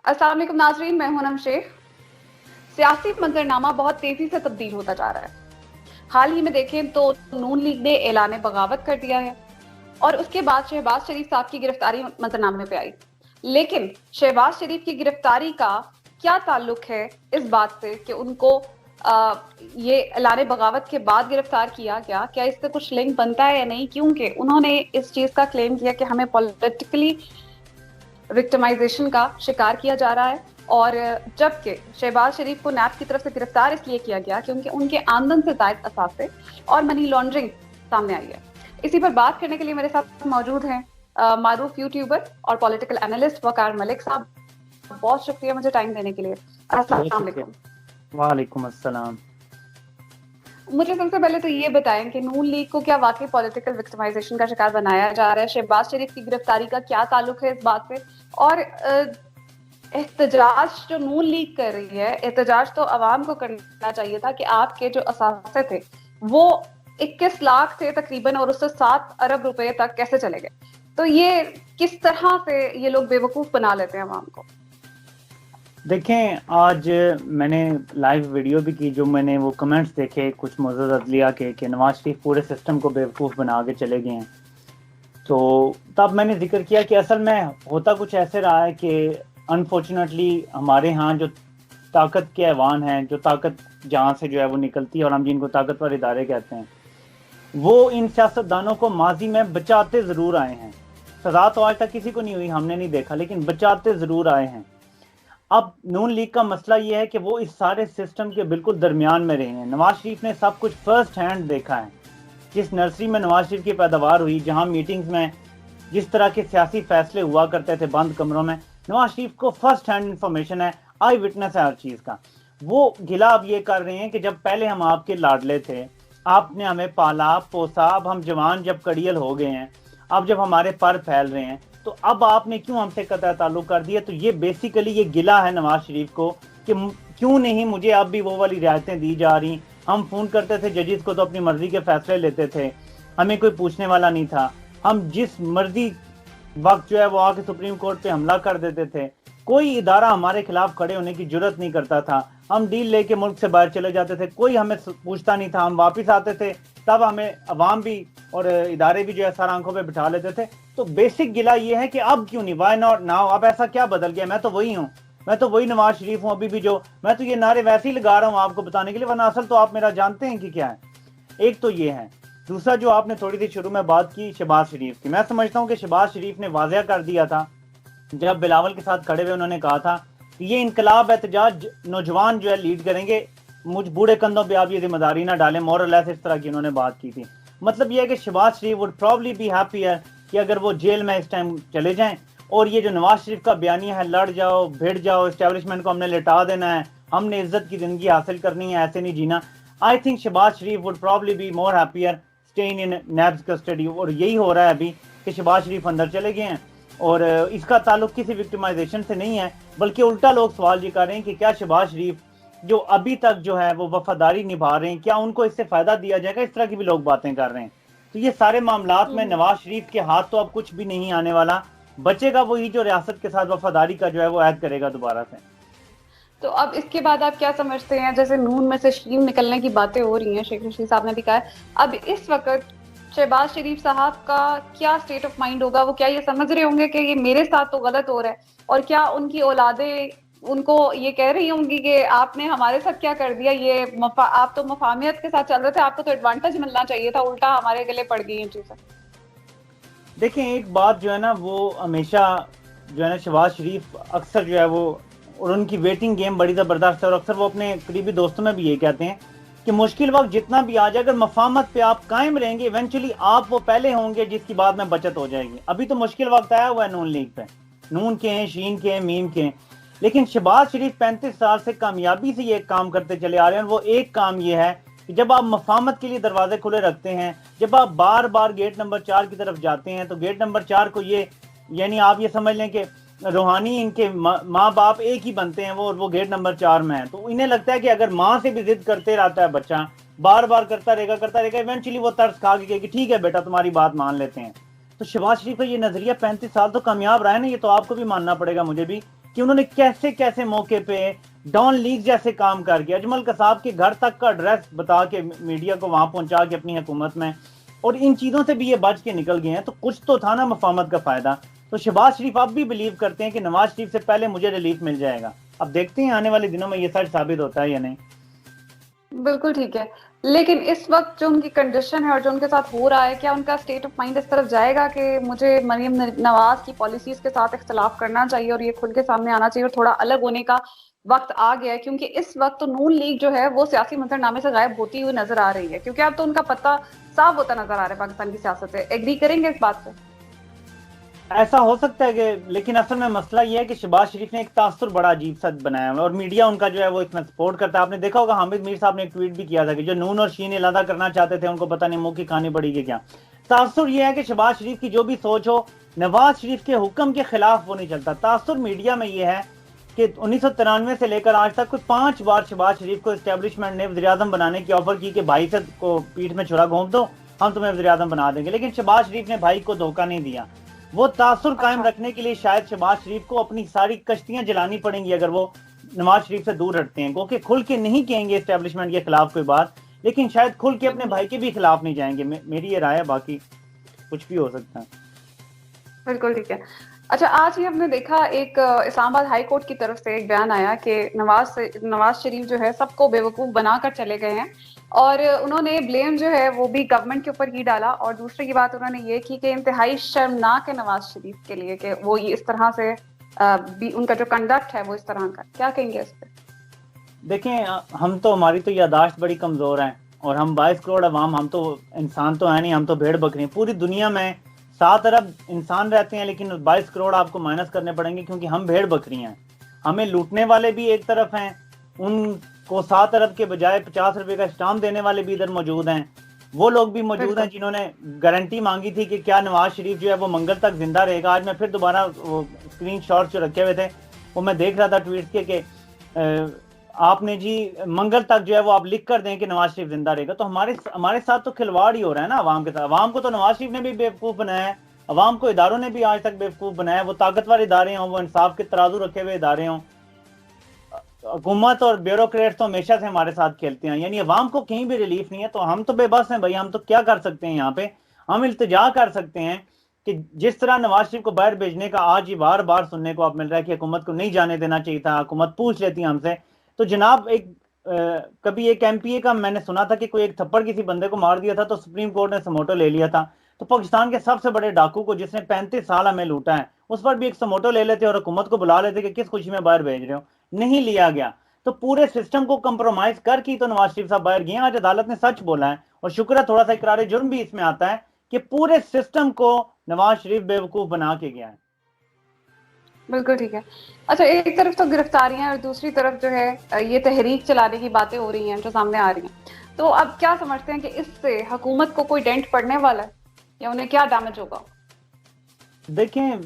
अस्सलाम वालेकुम नाज़रीन, मैं हूं नम शेख। सियासी मंजरनामा बहुत तेजी से तब्दील होता जा रहा है। हाल ही में देखें तो नून लीग ने ऐलान बगावत कर दिया है और उसके बाद शहबाज शरीफ साहब की गिरफ्तारी मंजरनामे पे आई। लेकिन शहबाज शरीफ की गिरफ्तारी का क्या ताल्लुक है इस बात से कि उनको ये ऐलान बगावत के बाद गिरफ्तार किया गया? क्या इससे कुछ लिंक बनता है या नहीं? क्योंकि उन्होंने इस चीज का क्लेम किया कि हमें पॉलिटिकली विक्टिमाइजेशन का शिकार किया जा रहा है। और जबकि शहबाज शरीफ को नैब की तरफ से गिरफ्तार इसलिए किया गया क्योंकि उनके आमदन से जायद असासे और मनी लॉन्ड्रिंग सामने आई है। इसी पर बात करने के लिए मेरे साथ मौजूद हैं मारूफ यूट्यूबर और पॉलिटिकल एनालिस्ट वकार मलिक साहब। बहुत शुक्रिया मुझे टाइम देने के लिए। बहुत अस्सलाम शुक्रिया। वालेकुम। वालेकुम अस्सलाम। मुझे सबसे पहले तो ये बताएं कि नून लीग को क्या वाकई पॉलिटिकल विक्टिमाइजेशन का शिकार बनाया जा रहा है? शहबाज शरीफ की गिरफ्तारी का क्या ताल्लुक है इस बात से? और एहतजाज जो नून लीग कर रही है, एहतजाज तो अवाम को करना चाहिए था कि आपके जो असासे थे वो 21 लाख थे तकरीबन और उससे 7 अरब रुपए तक कैसे चले गए? तो ये किस तरह से ये लोग बेवकूफ बना लेते हैं अवाम को? देखें, आज मैंने लाइव वीडियो भी की, जो मैंने वो कमेंट्स देखे कुछ मुअज़्ज़ज़ अदलिया के कि नवाज शरीफ पूरे सिस्टम को बेवकूफ़ बना के चले गए हैं। तो तब मैंने जिक्र किया कि असल में होता कुछ ऐसे रहा है कि अनफॉर्चुनेटली हमारे यहाँ जो ताकत के ऐवान हैं, जो ताकत जहाँ से जो है वो निकलती है और हम जिनको ताकतवर इदारे कहते हैं, वो इन सियासतदानों को माजी में बचाते ज़रूर आए हैं। सजा तो आज तक किसी को नहीं हुई, हमने नहीं देखा, लेकिन बचाते ज़रूर आए हैं। अब नून लीग का मसला ये है कि वो इस सारे सिस्टम के बिल्कुल दरमियान में रहे हैं। नवाज शरीफ ने सब कुछ फर्स्ट हैंड देखा है। जिस नर्सरी में नवाज शरीफ की पैदावार हुई, जहां मीटिंग्स में जिस तरह के सियासी फैसले हुआ करते थे बंद कमरों में, नवाज शरीफ को फर्स्ट हैंड इंफॉर्मेशन है, आई विटनेस है हर चीज का। वो गिला अब ये कर रहे हैं कि जब पहले हम आपके लाडले थे, आपने हमें पाला पोसा, अब हम जवान जब कड़ियल हो गए हैं, अब जब हमारे पर फैल रहे हैं, तो अब आपने क्यों हमसे कतई ताल्लुक कर दिया। तो ये बेसिकली ये गिला है नवाज शरीफ को कि क्यों नहीं मुझे अब भी वो वाली रियायतें दी जा रही। हम फोन करते थे जजेस को तो अपनी मर्जी के फैसले लेते थे, हमें कोई पूछने वाला नहीं था। हम जिस मर्जी वक्त जो है वो आके सुप्रीम कोर्ट पे हमला कर देते थे, कोई इदारा हमारे खिलाफ खड़े होने की जरूरत नहीं करता था। हम डील लेके मुल्क से बाहर चले जाते थे, कोई हमें पूछता नहीं था। हम वापिस आते थे तब हमें अवाम भी और इदारे भी जो है सर आंखों पे बिठा लेते थे। तो बेसिक गिला ये है कि अब क्यों नहीं, वाई नॉट नाउ, अब ऐसा क्या बदल गया। मैं तो वही हूँ, मैं तो वही नवाज शरीफ हूँ अभी भी। जो मैं तो ये नारे वैसे ही लगा रहा हूँ आपको बताने के लिए, वरना असल तो आप मेरा जानते हैं कि क्या है। एक तो ये है। दूसरा, जो आपने थोड़ी देर शुरू में बात की शहबाज शरीफ की, मैं समझता हूँ कि शहबाज शरीफ ने वाजिया कर दिया था जब बिलावल के साथ खड़े हुए उन्होंने कहा था कि ये इनकलाब एहतजाज नौजवान जो है लीड करेंगे, मुझ बूढ़े कंधों पे आप ये जिम्मेदारी ना डालें, मोरलेस इस तरह की उन्होंने बात की थी। मतलब ये है कि Shahbaz Sharif would probably be happier कि अगर वो जेल में इस टाइम चले जाएं, और ये जो नवाज शरीफ का बयानिया है, लड़ जाओ भिड़ जाओ, इस्टेब्लिशमेंट को हमने लिटा देना है, हमने इज्जत की जिंदगी हासिल करनी है, ऐसे नहीं जीना, I think Shahbaz Sharif would probably be more happier staying in NAB's custody. और यही हो रहा है अभी कि शहबाज शरीफ अंदर चले गए हैं और इसका ताल्लुक किसी विक्टिमाइजेशन से नहीं है, बल्कि उल्टा लोग सवाल ये कर रहे हैं कि क्या शहबाज शरीफ जो अभी तक जो है वो वफादारी निभा रहे हैं, क्या उनको इससे फायदा दिया जाएगा। इस तरह की भी लोग बातें कर रहे हैं। तो ये सारे मामलात में नवाज शरीफ के हाथ तो अब कुछ भी नहीं आने वाला। बचेगा वही जो रियासत के साथ वफादारी का जो है वो ऐद करेगा दोबारा से। तो अब इसके बाद आप क्या समझते हैं? जैसे नून में से शीम निकलने की बातें हो रही हैं, शेख रशीद साहब ने भी कहा है, अब इस वक्त शहबाज शरीफ साहब का क्या स्टेट ऑफ माइंड होगा? वो क्या ये समझ रहे होंगे कि ये मेरे साथ तो गलत हो रहा है? और क्या उनकी औलादें उनको ये कह रही होंगी कि आपने हमारे साथ क्या कर दिया, ये आप तो मफाहमियत के साथ चल रहे थे, आपको तो एडवांटेज मिलना चाहिए था, उल्टा हमारे गले पड़ गई ये चीजें? देखें, एक बात जो है ना, वो हमेशा जो है ना, शहबाज शरीफ अक्सर जो है वो, और उनकी वेटिंग गेम बड़ी ज़बरदस्त है, और अक्सर वो अपने करीबी दोस्तों में भी ये कहते हैं कि मुश्किल वक्त जितना भी आ जाए, अगर मफामत पे आप कायम रहेंगे, इवेंचुअली आप वो पहले होंगे जिसकी बाद में बचत हो जाएगी। अभी तो मुश्किल वक्त आया हुआ है नून लीग पे, नून के हैं, शीन के हैं, मीम के हैं, लेकिन शहबाज शरीफ 35 साल से कामयाबी से ये काम करते चले आ रहे हैं। और वो एक काम ये है कि जब आप मफामत के लिए दरवाजे खुले रखते हैं, जब आप बार बार गेट नंबर 4 की तरफ जाते हैं, तो गेट नंबर 4 को ये, यानी आप ये समझ लें कि रूहानी इनके माँ बाप एक ही बनते हैं वो गेट नंबर 4 में है। तो इन्हें लगता है कि अगर माँ से भी जिद करते रहता है बच्चा, बार बार करता रहेगा, इवेंचुअली वो तर्स खा के कि ठीक है बेटा तुम्हारी बात मान लेते हैं। तो शहबाज शरीफ का ये नजरिया 35 साल तो कामयाब रहा है ना, ये तो आपको भी मानना पड़ेगा मुझे भी, कि उन्होंने कैसे कैसे मौके पे डॉन लीग जैसे काम कर गया, अजमल कसाब के घर तक का एड्रेस बता के मीडिया को वहां पहुंचा के अपनी हुकूमत में, और इन चीजों से भी ये बच के निकल गए हैं। तो कुछ तो था ना मफामत का फायदा। तो शहबाज शरीफ अब भी बिलीव करते हैं कि नवाज शरीफ से पहले मुझे रिलीफ मिल जाएगा। अब देखते हैं आने वाले दिनों में ये सच साबित होता है या नहीं। बिल्कुल ठीक है, लेकिन इस वक्त जो उनकी कंडीशन है और जो उनके साथ हो रहा है, क्या उनका स्टेट ऑफ माइंड इस तरफ जाएगा कि मुझे मरीम नवाज की पॉलिसीज के साथ इख्तलाफ करना चाहिए और ये खुल के सामने आना चाहिए और थोड़ा अलग होने का वक्त आ गया है? क्योंकि इस वक्त तो नून लीग जो है वो सियासी मंजरनामे से गायब होती हुई नजर आ रही है, क्योंकि अब तो उनका पत्ता साफ होता नजर आ रहा है पाकिस्तान की सियासत से। एग्री करेंगे इस बात से? ऐसा हो सकता है कि, लेकिन असल में मसला ये है कि शहबाज शरीफ ने एक तासुर बड़ा अजीब सा बनाया है और मीडिया उनका जो है वो इतना सपोर्ट करता है। आपने देखा होगा हामिद मीर साहब ने एक ट्वीट भी किया था कि जो नून और शीन अलग करना चाहते थे उनको पता नहीं मुंह की खानी पड़ी कि क्या। तासुर ये है कि शहबाज शरीफ की जो भी सोच हो, नवाज शरीफ के हुक्म के खिलाफ वो नहीं चलता। तासुर मीडिया में ये है कि 1993 से लेकर आज तक कोई 5 बार शहबाज शरीफ को एस्टेब्लिशमेंट ने वज़ीर-ए-आज़म बनाने की ऑफर की कि भाई से को पीठ में छुरा घोंप दो, हम तुम्हें वज़ीर-ए-आज़म बना देंगे, लेकिन शहबाज शरीफ ने भाई को धोखा नहीं दिया। वो तासुर कायम रखने के लिए शायद शहबाज शरीफ को अपनी सारी कश्तियां जलानी पड़ेंगी अगर वो नवाज शरीफ से दूर हटते हैं, क्योंकि खुल के नहीं कहेंगे एस्टेब्लिशमेंट के खिलाफ कोई बात, लेकिन शायद खुल के अपने भाई के भी खिलाफ नहीं जाएंगे। मेरी ये राय है, बाकी कुछ भी हो सकता है। बिल्कुल ठीक है। अच्छा, आज ही हमने देखा एक इस्लामाबाद हाई कोर्ट की तरफ से एक बयान आया कि नवाज शरीफ जो है सबको बेवकूफ बनाकर चले गए हैं, और उन्होंने ब्लेम जो है वो भी गवर्नमेंट के ऊपर ही डाला। और दूसरी की बात उन्होंने ये की कि इंतहाई शर्मनाक है नवाज शरीफ के लिए कि वो इस तरह से भी उनका जो कंडक्ट है वो इस तरह का। क्या कहेंगे इस पे? देखें, हम तो, हमारी तो यादाश्त बड़ी कमजोर है और हम 22 करोड़ अवाम, हम तो इंसान तो है नहीं, हम तो भेड़ बकरी हैं। पूरी दुनिया में 7 अरब इंसान रहते हैं, लेकिन 22 करोड़ आपको माइनस करने पड़ेंगे क्योंकि हम भेड़ बकरी हैं। हमें लूटने वाले भी एक तरफ हैं, उनको 7 अरब के बजाय 50 रुपए का स्टाम्प देने वाले भी इधर मौजूद हैं। वो लोग भी मौजूद हैं जिन्होंने गारंटी मांगी थी कि क्या नवाज शरीफ जो है वो मंगल तक जिंदा रहेगा। आज मैं फिर दोबारा वो स्क्रीन शॉट जो रखे हुए थे वो मैं देख रहा था ट्वीट के कि आपने जी मंगल तक जो है वो आप लिख कर दें कि नवाज शरीफ जिंदा रहेगा। तो हमारे साथ तो खिलवाड़ ही हो रहा है ना अवाम के साथ। अवाम को तो नवाज शरीफ ने भी बेवकूफ बनाया है, अवाम को इदारों ने भी आज तक बेवकूफ बनाया है। वो ताकतवर इदारे हों, वो इंसाफ के तराजू रखे हुए इदारे हों, हुकूमत और ब्यूरोक्रेट्स तो हमेशा से हमारे साथ खेलते हैं, यानी अवाम को कहीं भी रिलीफ नहीं है। तो हम तो बेबस हैं भाई, हम तो क्या कर सकते हैं यहाँ पे? हम इल्तिजा कर सकते हैं कि जिस तरह नवाज शरीफ को बाहर भेजने का आज ही बार बार सुनने को आप मिल रहा है कि हुकूमत को नहीं जाने देना चाहिए था, हुकूमत पूछ लेती है हमसे। तो जनाब कभी एक एमपीए का मैंने सुना था कि कोई एक थप्पड़ किसी बंदे को मार दिया था तो सुप्रीम कोर्ट ने समोटो ले लिया था। तो पाकिस्तान के सबसे बड़े डाकू को, जिसने 35 साल हमें लूटा है, उस पर भी एक समोटो ले लेते और हुकूमत को बुला लेते कि किस खुशी में बाहर भेज रहे हो। नहीं लिया गया। तो पूरे सिस्टम को कंप्रोमाइज करके तो नवाज शरीफ साहब बाहर गए। आज अदालत ने सच बोला है और शुक्र है, थोड़ा सा इकरार जुर्म भी इसमें आता है कि पूरे सिस्टम को नवाज शरीफ बेवकूफ बना के गया है। बिल्कुल ठीक है। अच्छा, एक तरफ तो गिरफ्तारियां और दूसरी तरफ जो है ये तहरीक चलाने की बातें हो रही हैं जो सामने आ रही हैं, तो अब क्या समझते हैं कि इससे हुकूमत को कोई डेंट पड़ने वाला है या उन्हें क्या डैमेज होगा? देखें,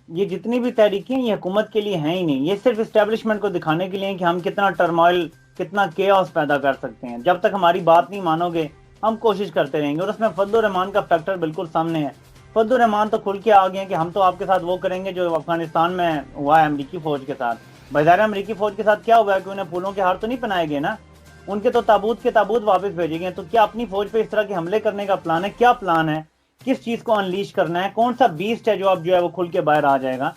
ये जितनी भी तहरीकें ये हुकूमत के लिए हैं ही नहीं, ये सिर्फ इस्टेब्लिशमेंट को दिखाने के लिए कि हम कितना टर्मोइल, कितना केओस पैदा कर सकते हैं। जब तक हमारी बात नहीं मानोगे हम कोशिश करते रहेंगे। और उसमें फजल रहमान का फैक्टर बिल्कुल सामने है। फजल रहमान तो खुल के आ गए कि हम तो आपके साथ वो करेंगे जो अफगानिस्तान में हुआ है अमरीकी फौज के साथ। बजाय अमरीकी फौज के साथ क्या हुआ है कि उन्हें फूलों के हार तो नहीं पहनाए गए ना, उनके तो ताबूत के ताबूत वापस भेजे गए। तो क्या अपनी फौज पे इस तरह के हमले करने का प्लान है? क्या प्लान है? किस चीज को अनलीश करना है? कौन सा बीस्ट है जो अब जो है वो खुल के बाहर आ जाएगा?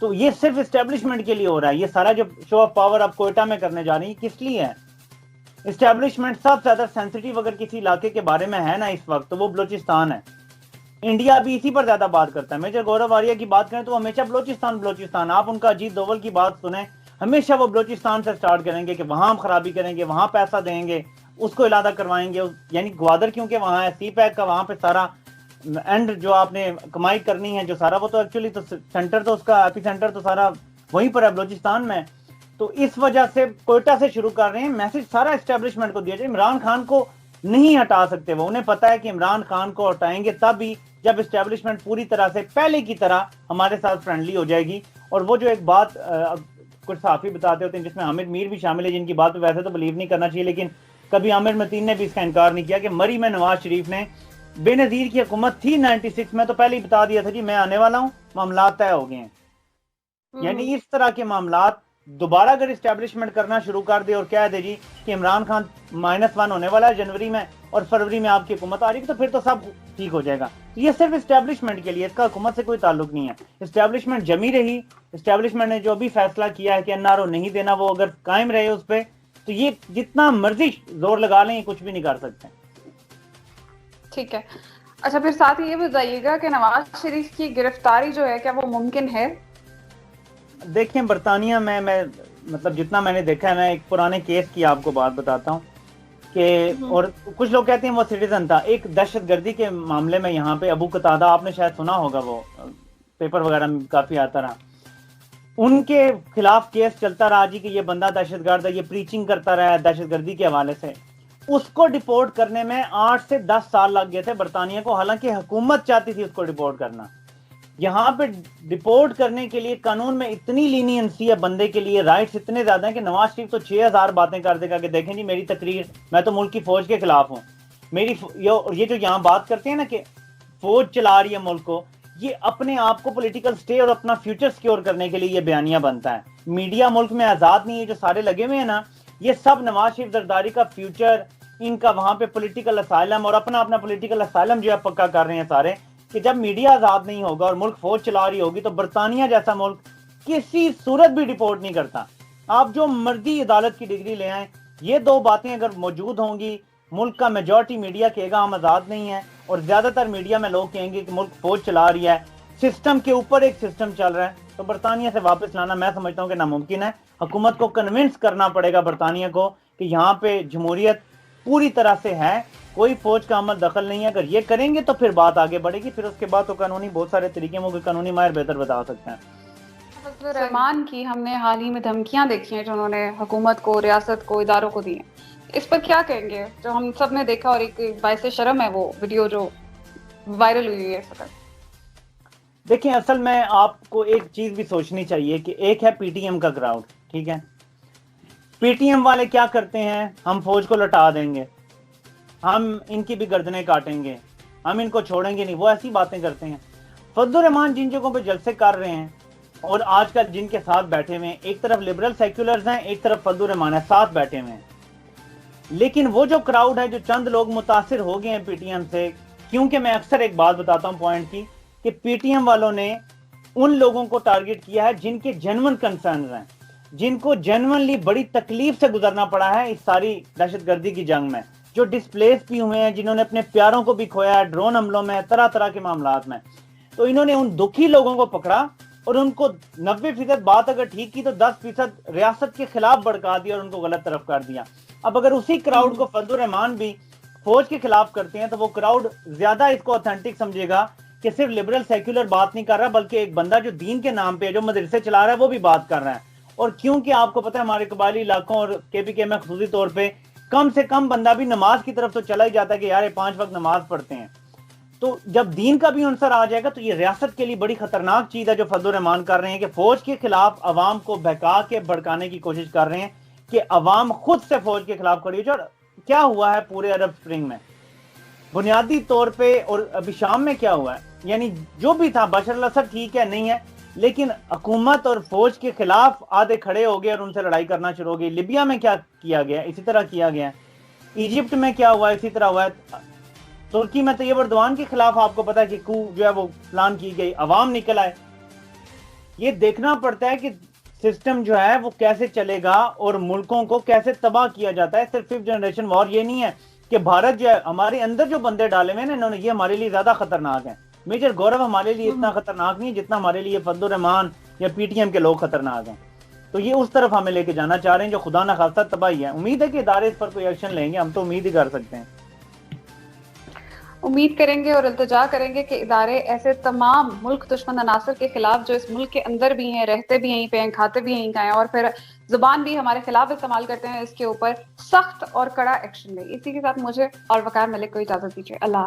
तो ये सिर्फ एस्टेब्लिशमेंट के लिए हो रहा है। ये सारा जो शो ऑफ पावर अब कोयटा में करने जा रही है, किस लिए है? एस्टेब्लिशमेंट सबसे ज्यादा सेंसिटिव अगर किसी इलाके के बारे में है ना इस वक्त, तो वो बलोचिस्तान है। इंडिया भी इसी पर ज्यादा बात करता है। मेजर गौरव आर्या की बात करें तो वो हमेशा बलोचिस्तान बलोचिस्तान, आप उनका अजीत दोवल की बात सुने, हमेशा वो बलोचिस्तान से स्टार्ट करेंगे कि वहां हम खराबी करेंगे, वहां पैसा देंगे, उसको इलादा करवाएंगे। यानी ग्वादर क्योंकि वहां है, सी पैक का वहां पे सारा एंड जो आपने कमाई करनी है जो सारा, वो तो एक्चुअली तो सेंटर तो उसका एपी सेंटर तो सारा वहीं पर है बलोचिस्तान में। तो इस वजह से कोयटा से शुरू कर रहे हैं, मैसेज सारा एस्टेब्लिशमेंट को दिया जाए। इमरान खान को नहीं हटा सकते वो, उन्हें पता है कि इमरान खान को हटाएंगे तभी जब एस्टेब्लिशमेंट पूरी तरह से पहले की तरह हमारे साथ फ्रेंडली हो जाएगी। और वो जो एक बात कुछ साफी बताते होते हैं जिसमें हामिद मीर भी शामिल है, जिनकी बात पे वैसे तो बिलीव नहीं करना चाहिए, लेकिन कभी आमिर मतीन ने भी इसका इनकार नहीं किया कि मरी में नवाज शरीफ ने, बेनजीर की हुकूमत थी 96 में, तो पहले ही बता दिया था कि मैं आने वाला हूं, मामला तय हो गए हैं। यानी इस तरह के मामलात दोबारा अगर इस्टेब्लिशमेंट करना शुरू कर दे और कह दे जी कि इमरान खान -1 होने वाला है जनवरी में और फरवरी में आपकी हुकूमत आ रही है, तो फिर तो सब ठीक हो जाएगा। ये सिर्फ इस्टेब्लिशमेंट के लिए, इसका हुकूमत से कोई ताल्लुक नहीं है। इस्टेब्लिशमेंट जमी रही, इस्टेब्लिशमेंट ने जो भी फैसला किया है कि एनआरओ नहीं देना, वो अगर कायम रहे उस पर, तो ये जितना मर्जी जोर लगा लें कुछ भी नहीं कर सकते। ठीक है। अच्छा, फिर साथ ही ये बताइएगा कि नवाज शरीफ की गिरफ्तारी जो है क्या वो मुमकिन है? देखें, बरतानिया में मैं मतलब जितना मैंने देखा है, मैं एक पुराने केस की आपको बात बताता हूँ कि, और कुछ लोग कहते हैं वो सिटीजन था, एक दहशतगर्दी के मामले में यहाँ पे अबू कतादा, आपने शायद सुना होगा, वो पेपर वगैरह में काफी आता रहा, उनके खिलाफ केस चलता रहा जी कि ये बंदा दहशतगर्द है, ये प्रीचिंग करता रहा है दहशतगर्दी के हवाले से। उसको डिपोर्ट करने में 8 से 10 साल लग गए थे बरतानिया को, हालांकि हुकूमत चाहती थी उसको डिपोर्ट करना। यहाँ पे डिपोर्ट करने के लिए कानून में इतनी लीनियंसी है बंदे के लिए, राइट्स इतने ज्यादा हैं कि नवाज शरीफ तो 6000 बातें कर देगा कि देखें जी मेरी तकरीर, मैं तो मुल्क की फौज के खिलाफ हूँ, मेरी ये जो यहाँ बात करते हैं ना कि फौज चला रही है मुल्क को, ये अपने आप को पॉलिटिकल स्टे और अपना फ्यूचर सिक्योर करने के लिए ये बयानिया बनता है। मीडिया मुल्क में आजाद नहीं है, जो सारे लगे हुए हैं ना, ये सब नवाज शरीफ जरदारी का फ्यूचर, इनका वहां पे पॉलिटिकल असाइलम और अपना अपना पॉलिटिकल असाइलम जो है पक्का कर रहे हैं सारे, कि जब मीडिया आजाद नहीं होगा और मुल्क फौज चला रही होगी तो बरतानिया जैसा मुल्क किसी सूरत भी रिपोर्ट नहीं करता। आप जो मर्जी अदालत की डिग्री ले आए, ये दो बातें अगर मौजूद होंगी, मुल्क का मेजॉरिटी मीडिया कहेगा हम आजाद नहीं है, और ज्यादातर मीडिया में लोग कहेंगे कि मुल्क फौज चला रही है, सिस्टम के ऊपर एक सिस्टम चल रहा है, तो बरतानिया से वापस लाना मैं समझता हूँ कि नामुमकिन है। हुकूमत को कन्विंस करना पड़ेगा बरतानिया को कि यहाँ पे जमहूरियत पूरी तरह से है, कोई फौज का अमल दखल नहीं है। अगर ये करेंगे तो फिर बात आगे बढ़ेगी, फिर उसके बाद तो कानूनी बहुत सारे तरीके में कानूनी माहिर बेहतर बता सकते हैं। रहमान की हमने हाल ही में धमकियां देखी हैं जो उन्होंने हुकूमत को, रियासत को, इदारों को दी हैं, इस पर क्या कहेंगे? जो हम सब ने देखा और एक बाइसे शर्म है वो वीडियो जो वायरल हुई है इस वक्त। देखिए, असल में आपको एक चीज भी सोचनी चाहिए कि एक है पीटीएम का क्राउड, ठीक है, पीटीएम वाले क्या करते हैं, हम फौज को लौटा देंगे, हम इनकी भी गर्दनें काटेंगे, हम इनको छोड़ेंगे नहीं, वो ऐसी बातें करते हैं। फजलुर रहमान जिन जगहों पे जलसे कर रहे हैं और आजकल जिनके साथ बैठे हुए हैं, एक तरफ लिबरल सेक्युलर्स हैं, एक तरफ फजलुर रहमान है, साथ बैठे हुए हैं, लेकिन वो जो क्राउड है, जो चंद लोग मुतासिर हो गए हैं पीटीएम से, क्योंकि मैं अक्सर एक बात बताता हूं पॉइंट की, कि पीटीएम वालों ने उन लोगों को टारगेट किया है जिनके जेन्युइन कंसर्न हैं, जिनको जेन्युइनली बड़ी तकलीफ से गुजरना पड़ा है इस सारी दहशतगर्दी की जंग में, जो डिस्प्लेस भी हुए हैं, जिन्होंने अपने प्यारों को भी खोया है ड्रोन हमलों में, तरह तरह के मामलात में। तो इन्होंने उन दुखी लोगों को पकड़ा और उनको 90% बात अगर ठीक की तो 10% रियासत के खिलाफ भड़का दिया और उनको गलत तरफ कर दिया। अब अगर उसी क्राउड को फजलुर रहमान भी फौज के खिलाफ करते हैं तो वो क्राउड ज्यादा इसको ऑथेंटिक समझेगा कि सिर्फ लिबरल सेक्युलर बात नहीं कर रहा, बल्कि एक बंदा जो दीन के नाम पे जो मदरसे चला रहा है वो भी बात कर रहा है। और क्योंकि आपको पता है हमारे कबायली इलाकों और केपीके में खसूसी तौर पे कम से कम बंदा भी नमाज की तरफ तो चला ही जाता है कि यार ये 5 वक्त नमाज पढ़ते हैं। तो जब दीन का भी अंसर आ जाएगा तो ये रियासत के लिए बड़ी खतरनाक चीज है जो फजलुर रहमान कर रहे हैं, कि फौज के खिलाफ अवाम को बहका के भड़काने की कोशिश कर रहे हैं कि अवाम खुद से फौज के खिलाफ खड़ी हो जाए। क्या हुआ है पूरे अरब स्प्रिंग में बुनियादी तौर पे, और अभी शाम में क्या हुआ है, यानी जो भी था, बशर अल-असद ठीक है नहीं है, लेकिन हुकूमत और फौज के खिलाफ आधे खड़े हो गए और उनसे लड़ाई करना शुरू हो गई। लिबिया में क्या किया गया, इसी तरह किया गया। इजिप्ट में क्या हुआ, इसी तरह हुआ है। तुर्की में तैयब एर्दोगान के खिलाफ आपको पता है कि कू जो है वो प्लान की गई, अवाम निकल आए। ये देखना पड़ता है कि सिस्टम जो है वो कैसे चलेगा और मुल्कों को कैसे तबाह किया जाता है। सिर्फ 5th जनरेशन वॉर ये नहीं है कि भारत जो है, हमारे अंदर जो बंदे डाले हुए हैं ना इन्होंने, ये हमारे लिए ज्यादा खतरनाक है। मेजर गौरव हमारे लिए इतना खतरनाक नहीं है जितना हमारे लिए फजलुर रहमान या पीटीएम के लोग खतरनाक हैं। तो ये उस तरफ हमें लेके जाना चाह रहे हैं जो खुदा न खास्ता तबाही है। उम्मीद है कि इदारे इस पर कोई एक्शन लेंगे, हम तो उम्मीद ही कर सकते हैं। उम्मीद करेंगे और इल्तिजा करेंगे कि इदारे ऐसे तमाम मुल्क दुश्मन अनासर के खिलाफ जो इस मुल्क के अंदर भी हैं, रहते भी यहीं पे हैं, खाते भी यहीं का हैं और फिर जुबान भी हमारे खिलाफ इस्तेमाल करते हैं, इसके ऊपर सख्त और कड़ा एक्शन ले। इसी के साथ मुझे और वकार मलिक को इजाजत दीजिए। अल्लाह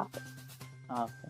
हाफ़िज़।